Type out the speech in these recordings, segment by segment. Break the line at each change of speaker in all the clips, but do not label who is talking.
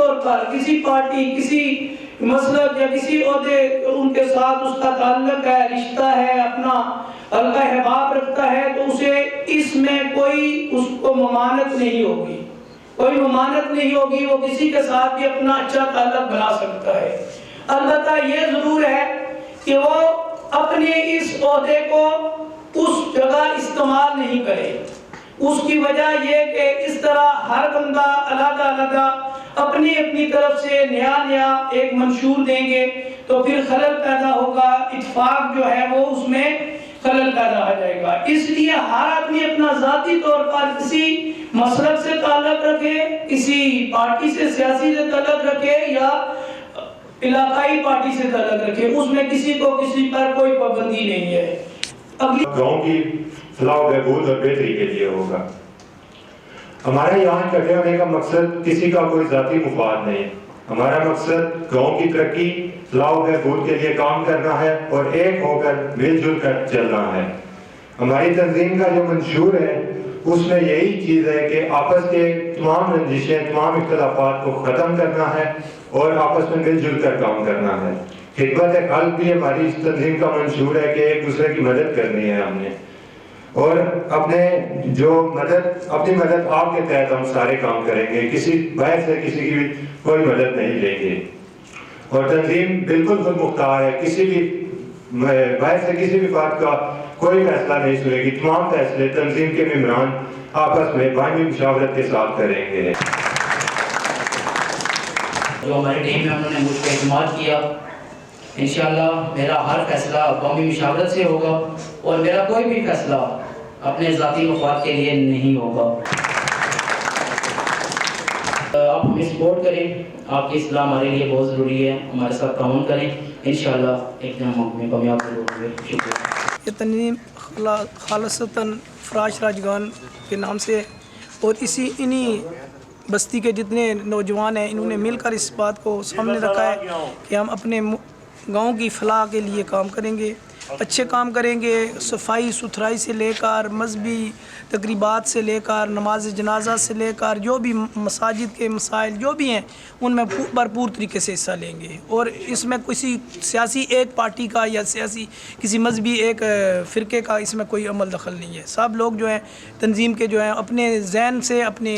طور پر کسی پارٹی، کسی مسلک یا کسی عہدے ان کے ساتھ اس کا تعلق ہے، رشتہ ہے، اپنا حلقہ احباب رکھتا ہے، تو اسے اس میں کوئی اس کو ممانعت نہیں ہوگی، کوئی ممانعت نہیں ہوگی، وہ کسی کے ساتھ بھی اپنا اچھا تعلق بنا سکتا ہے۔ البتہ یہ ضرور ہے کہ وہ اپنے اس عہدے کو اس جگہ استعمال نہیں کرے۔ اس کی وجہ یہ کہ اس طرح ہر بندہ علیحدہ علیحدہ اپنی اپنی طرف سے نیا نیا ایک منشور دیں گے تو پھر خلل پیدا ہوگا، اتفاق جو ہے وہ اس میں خلل پیدا ہو جائے گا۔ اس لیے ہر آدمی اپنا ذاتی طور پر کسی مسلک سے تعلق رکھے، کسی پارٹی سے، سیاسی سے تعلق رکھے یا علاقائی پارٹی سے تعلق رکھے، اس میں کسی کو کسی پر کوئی پابندی نہیں ہے۔
گاؤں کی فلاح و بہبود اور بہتری کے لیے ہوگا۔ ہمارے یہاں اکٹھے ہونے کا مقصد کسی کا کوئی ذاتی مفاد نہیں، ہمارا مقصد گاؤں کی ترقی، فلاح و بہبود کے لیے کام کرنا ہے اور ایک ہو کر مل جل کر چلنا ہے۔ ہماری تنظیم کا جو منشور ہے اس میں یہی چیز ہے کہ آپس کے تمام رنجشیں، تمام اختلافات کو ختم کرنا ہے اور آپس میں مل جل کر کام کرنا ہے۔ خدمت خلق بھی ہماری اس تنظیم کا منشور ہے کہ ایک دوسرے کی مدد کرنی ہے ہم نے، اور اپنی مدد آپ کے تحت ہم سارے کام کریں گے، کسی باہر سے کسی کی بھی کوئی مدد نہیں لیں گے۔ اور تنظیم بالکل خود مختار ہے، کسی بھی باہر سے کسی بھی بات کا کوئی فیصلہ نہیں سنے گی، تمام فیصلے تنظیم کے ممبران آپس میں باہمی مشاورت کے ساتھ کریں گے۔
جو ہماری ٹیم میں انہوں نے مجھ پہ اعتماد کیا، انشاءاللہ میرا ہر فیصلہ قومی مشاورت سے ہوگا اور میرا کوئی بھی فیصلہ اپنے ذاتی مفاد کے لیے نہیں ہوگا۔ آپ ہمیں سپورٹ کریں، آپ کی اصلاح ہمارے لیے بہت ضروری ہے، ہمارے ساتھ تعاون کریں، انشاءاللہ ایک دن ہم میں کامیاب ضرور ہوئے۔ شکریہ۔
یہ تنظیم خالصتاً فراش راجگان کے نام سے، اور انہی بستی کے جتنے نوجوان ہیں انہوں نے مل کر اس بات کو سامنے رکھا ہے کہ ہم اپنے گاؤں کی فلاح کے لیے کام کریں گے، اچھے کام کریں گے، صفائی ستھرائی سے لے کر مذہبی تقریبات سے لے کر نماز جنازہ سے لے کر جو بھی مساجد کے مسائل جو بھی ہیں ان میں بھرپور طریقے سے حصہ لیں گے۔ اور اس میں کسی سیاسی ایک پارٹی کا یا سیاسی کسی مذہبی ایک فرقے کا اس میں کوئی عمل دخل نہیں ہے۔ سب لوگ جو ہیں تنظیم کے جو ہیں اپنے ذہن سے اپنے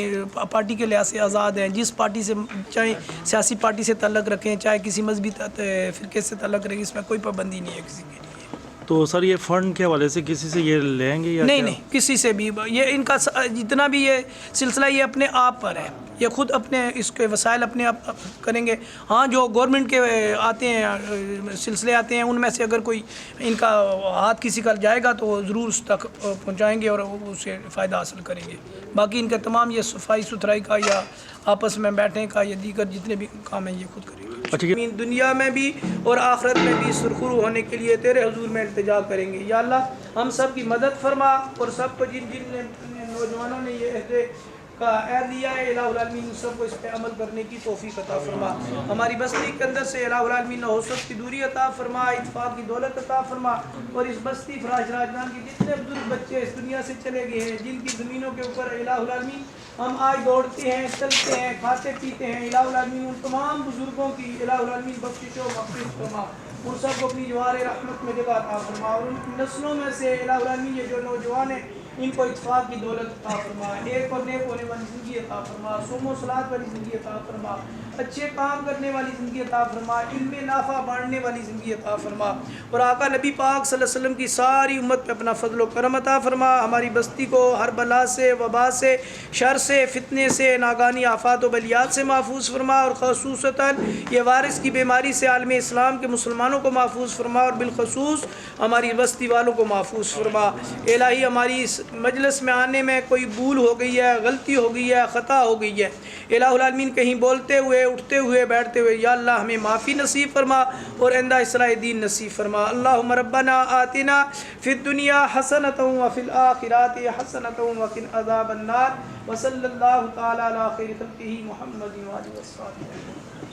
پارٹی کے لحاظ سے آزاد ہیں، جس پارٹی سے چاہے سیاسی پارٹی سے تعلق رکھیں، چاہے کسی مذہبی فرقے سے تعلق رکھیں، اس میں کوئی پابندی نہیں ہے کسی کے لیے۔
تو سر یہ فنڈ کے حوالے سے کسی سے یہ لیں گے یا
نہیں کسی سے بھی، یہ ان کا جتنا بھی یہ سلسلہ یہ اپنے آپ پر ہے، یہ خود اپنے اس کے وسائل اپنے آپ کریں گے۔ ہاں جو گورنمنٹ کے آتے ہیں سلسلے آتے ہیں ان میں سے اگر کوئی ان کا ہاتھ کسی کا جائے گا تو وہ ضرور اس تک پہنچائیں گے اور اس سے فائدہ حاصل کریں گے۔ باقی ان کا تمام یہ صفائی ستھرائی کا یا آپس میں بیٹھنے کا یا دیگر جتنے بھی کام ہیں یہ خود کریں گے۔ دنیا میں بھی اور آخرت میں بھی سرخرو ہونے کے لیے تیرے حضور میں التجا کریں گے۔ یا اللہ ہم سب کی مدد فرما، اور سب کو جن نوجوانوں نے یہ عہدے کا عہد لیا ہے الہ العالمین سب کو اس پہ عمل کرنے کی توفیق عطا فرما۔ ہماری بستی کے اندر سے الہ العالمین نحوست کی دوری عطا فرما، اتفاق کی دولت عطا فرما، اور اس بستی فراش راجگان کے جتنے بزرگ بچے اس دنیا سے چلے گئے ہیں جن کی زمینوں کے اوپر الہ العالمین ہم آج دوڑتے ہیں، چلتے ہیں، کھاتے پیتے ہیں، الہ العالمین ان تمام بزرگوں کی الہ العالمین بخشش و مغفرت فرما، ان سب کو اپنی جوار رحمت میں جگہ عطا فرما، اور ان کی نسلوں میں سے الہ العالمین یہ جو نوجوان ہیں ان کو اتفاق کی دولت عطا فرما، ایک اور نیک ہونے والی زندگی عطا فرما، صوم و صلاۃ والی زندگی عطا فرما، اچھے کام کرنے والی زندگی عطا فرما، علم نافع بانٹنے والی زندگی عطا فرما، اور آقا نبی پاک صلی اللہ علیہ وسلم کی ساری امت پہ اپنا فضل و کرم عطا فرما۔ ہماری بستی کو ہر بلا سے، وبا سے، شر سے، فتنے سے، ناگانی آفات و بلیات سے محفوظ فرما، اور خصوصاً یہ وارث کی بیماری سے عالم اسلام کے مسلمانوں کو محفوظ فرما، اور بالخصوص ہماری بستی والوں کو محفوظ فرما۔ الہی ہماری اس مجلس میں آنے میں کوئی بھول ہو گئی ہے، غلطی ہو گئی ہے، خطا ہو گئی ہے، الہ العالمین کہیں بولتے ہوئے، اٹھتے ہوئے، بیٹھتے ہوئے، یا اللہ ہمیں معافی نصیب فرما اور آئندہ اصلاح دین نصیب فرما۔ اللہم ربنا آتنا فی الدنیا حسنۃ وفی الآخرۃ حسنۃ وقنا عذاب النار، وصلی اللہ تعالی علی خیر خلقہ محمد وآلہ وصحبہ۔